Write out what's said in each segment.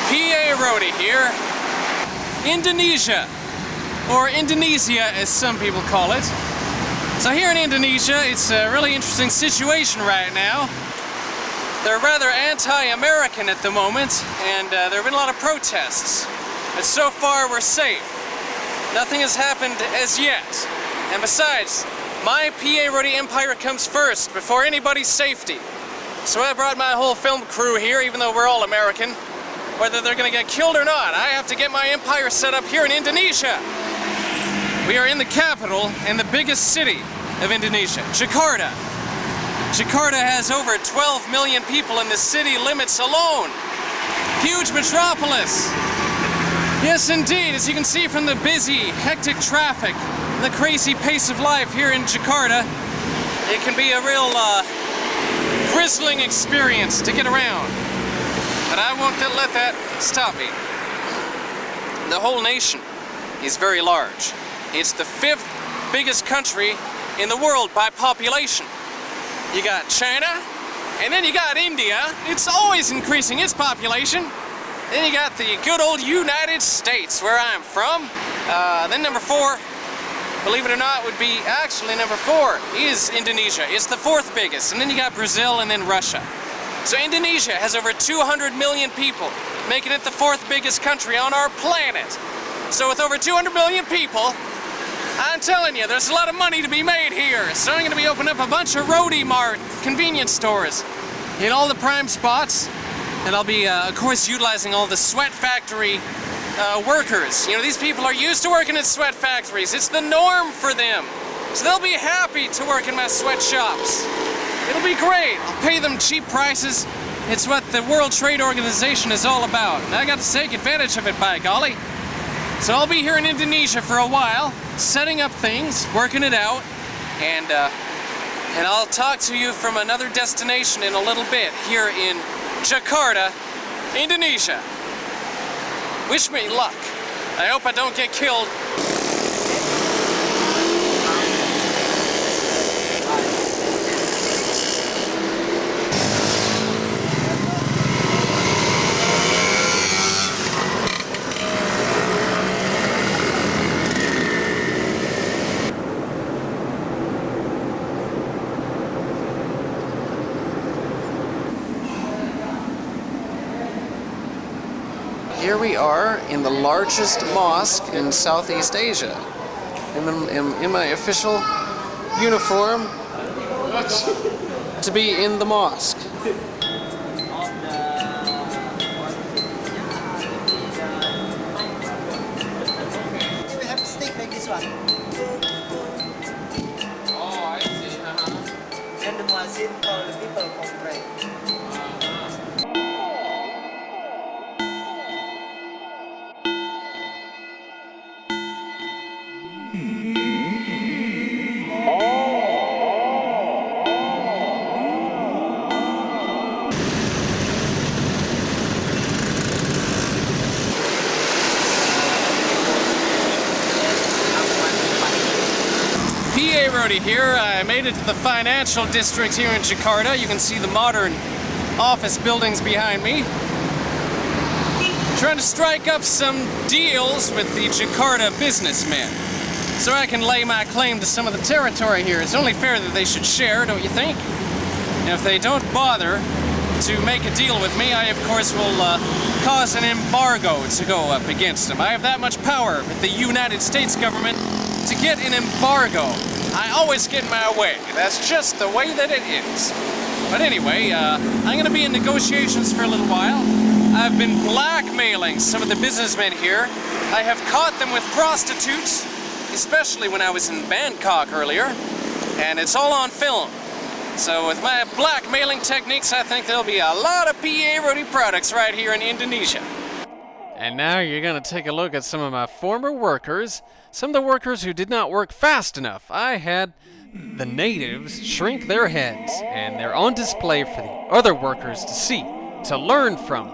P.A.RODY here. Indonesia, or Indonesia as some people call it. So here in Indonesia, it's a really interesting situation right now. They're rather anti-American at the moment, and there have been a lot of protests. But so far we're safe. Nothing has happened as yet. And besides, my P.A.RODY empire comes first, before anybody's safety. So I brought my whole film crew here, even though we're all American. Whether they're gonna get killed or not, I have to get my empire set up here in Indonesia. We are in the capital and the biggest city of Indonesia, Jakarta. Jakarta has over 12 million people in the city limits alone. Huge metropolis. Yes, indeed, as you can see from the busy, hectic traffic, and the crazy pace of life here in Jakarta, it can be a real grisling experience to get around. But I won't let that stop me. The whole nation is very large. It's the 5th biggest country in the world by population. You got China, and then you got India. It's always increasing its population. Then you got the good old United States, where I'm from. Then number 4, believe it or not, would be actually number 4 is Indonesia. It's the 4th biggest. And then you got Brazil and then Russia. So Indonesia has over 200 million people, making it the 4th biggest country on our planet. So with over 200 million people, I'm telling you, there's a lot of money to be made here. So I'm gonna be opening up a bunch of Rody Mart convenience stores in all the prime spots. And I'll be, of course, utilizing all the sweat factory workers. You know, these people are used to working at sweat factories. It's the norm for them. So they'll be happy to work in my sweatshops. It'll be great. I'll pay them cheap prices. It's what the World Trade Organization is all about. And I got to take advantage of it, by golly. So I'll be here in Indonesia for a while, setting up things, working it out, and I'll talk to you from another destination in a little bit here in Jakarta, Indonesia. Wish me luck. I hope I don't get killed. Here we are in the largest mosque in Southeast Asia. In my official uniform to be in the mosque. We have a stick like this one. Oh, I see. And the muazzin call the people come pray. P.A.RODY here. I made it to the financial district here in Jakarta. You can see the modern office buildings behind me. Trying to strike up some deals with the Jakarta businessmen so I can lay my claim to some of the territory here. It's only fair that they should share, don't you think? And if they don't bother to make a deal with me, I of course will cause an embargo to go up against them. I have that much power with the United States government to get an embargo. I always get in my way. That's just the way that it is. But anyway, I'm gonna be in negotiations for a little while. I've been blackmailing some of the businessmen here. I have caught them with prostitutes, especially when I was in Bangkok earlier, and it's all on film. So with my blackmailing techniques, I think there'll be a lot of P.A.RODY products right here in Indonesia. And now you're gonna take a look at some of my former workers, some of the workers who did not work fast enough. I had the natives shrink their heads, and they're on display for the other workers to see, to learn from.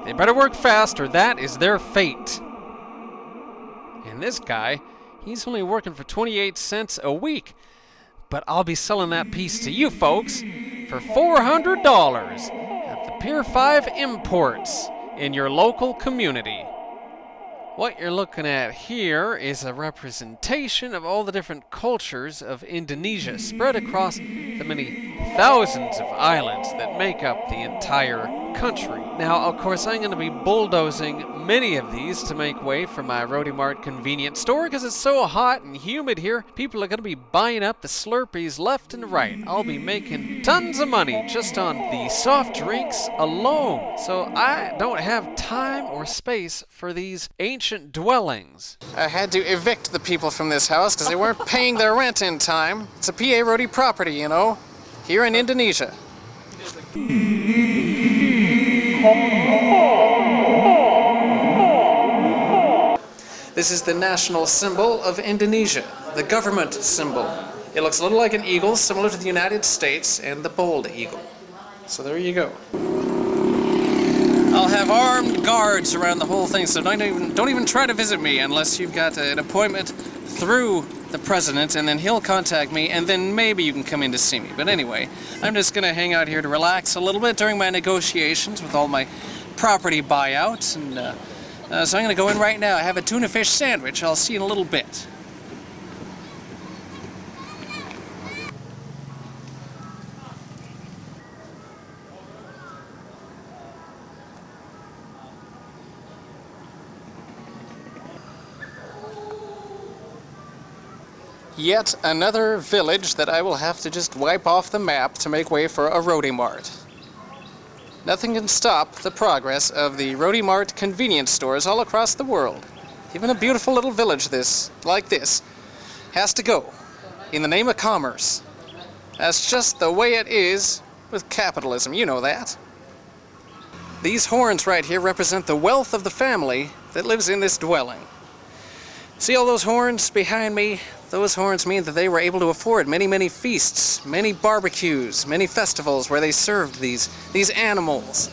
They better work fast or that is their fate. And this guy, he's only working for 28 cents a week. but I'll be selling that piece to you folks for $400 at the Pier 5 Imports in your local community. What you're looking at here is a representation of all the different cultures of Indonesia spread across the many thousands of islands that make up the entire country. Now, of course, I'm going to be bulldozing many of these to make way for my Rody Mart convenience store because it's so hot and humid here. People are going to be buying up the Slurpees left and right. I'll be making tons of money just on the soft drinks alone. So I don't have time or space for these ancient dwellings. I had to evict the people from this house because they weren't paying their rent in time. It's a P.A.RODY property, you know, here in Indonesia. This is the national symbol of Indonesia, the government symbol. It looks a little like an eagle, similar to the United States and the bald eagle. So there you go. I'll have armed guards around the whole thing, so don't even try to visit me unless you've got an appointment through the president, and then he'll contact me, and then maybe you can come in to see me. But anyway, I'm just going to hang out here to relax a little bit during my negotiations with all my property buyouts, and so I'm going to go in right now. I have a tuna fish sandwich. I'll see you in a little bit. Yet another village that I will have to just wipe off the map to make way for a Rody Mart. Nothing can stop the progress of the Rody Mart convenience stores all across the world. Even a beautiful little village like this has to go in the name of commerce. That's just the way it is with capitalism, you know that. These horns right here represent the wealth of the family that lives in this dwelling. See all those horns behind me? Those horns mean that they were able to afford many, many feasts, many barbecues, many festivals where they served these animals.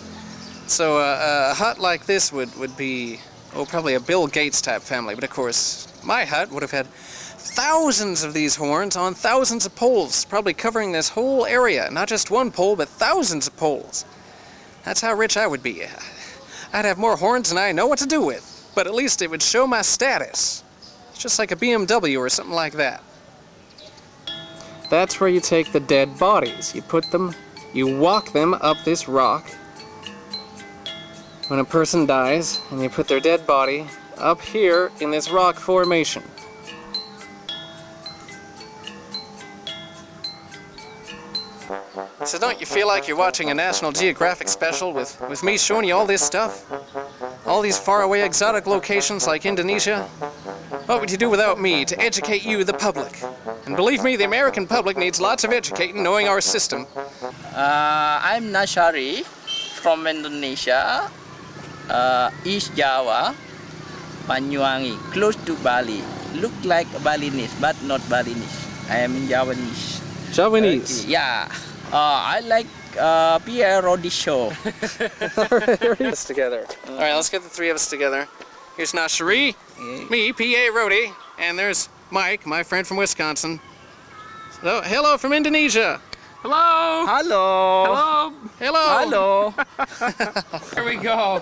So a hut like this would be, probably a Bill Gates type family. But of course, my hut would have had thousands of these horns on thousands of poles, probably covering this whole area. Not just one pole, but thousands of poles. That's how rich I would be. I'd have more horns than I know what to do with. But at least it would show my status. Just like a BMW or something like that. That's where you take the dead bodies. You walk them up this rock. When a person dies, and you put their dead body up here in this rock formation. So don't you feel like you're watching a National Geographic special with me showing you all this stuff? All these faraway exotic locations like Indonesia? What would you do without me to educate you, the public? And believe me, the American public needs lots of educating knowing our system. I'm Nashari from Indonesia, East Java, Banyuwangi, close to Bali. Look like Balinese, but not Balinese. I am Javanese. Javanese? Yeah. I like P.A.RODY show. Let's together. All right, let's get the three of us together. Here's Nashari, me, P.A.RODY, and there's Mike, my friend from Wisconsin. So, hello from Indonesia. Hello. Hello. Hello. Hello. Here we go.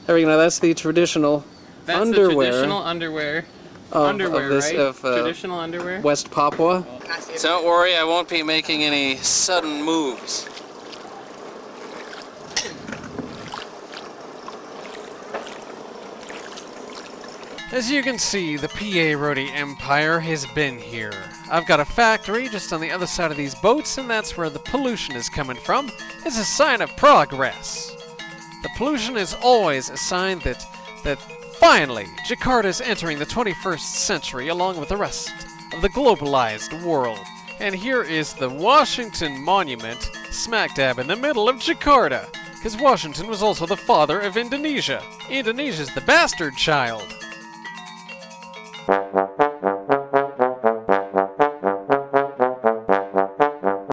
There we go. That's the traditional underwear. The traditional underwear. Traditional underwear. West Papua. So don't worry, I won't be making any sudden moves. As you can see, the P.A.RODY empire has been here. I've got a factory just on the other side of these boats, and that's where the pollution is coming from. It's a sign of progress. The pollution is always a sign that finally Jakarta is entering the 21st century along with the rest of the globalized world. And here is the Washington Monument smack dab in the middle of Jakarta, because Washington was also the father of Indonesia. Indonesia's the bastard child.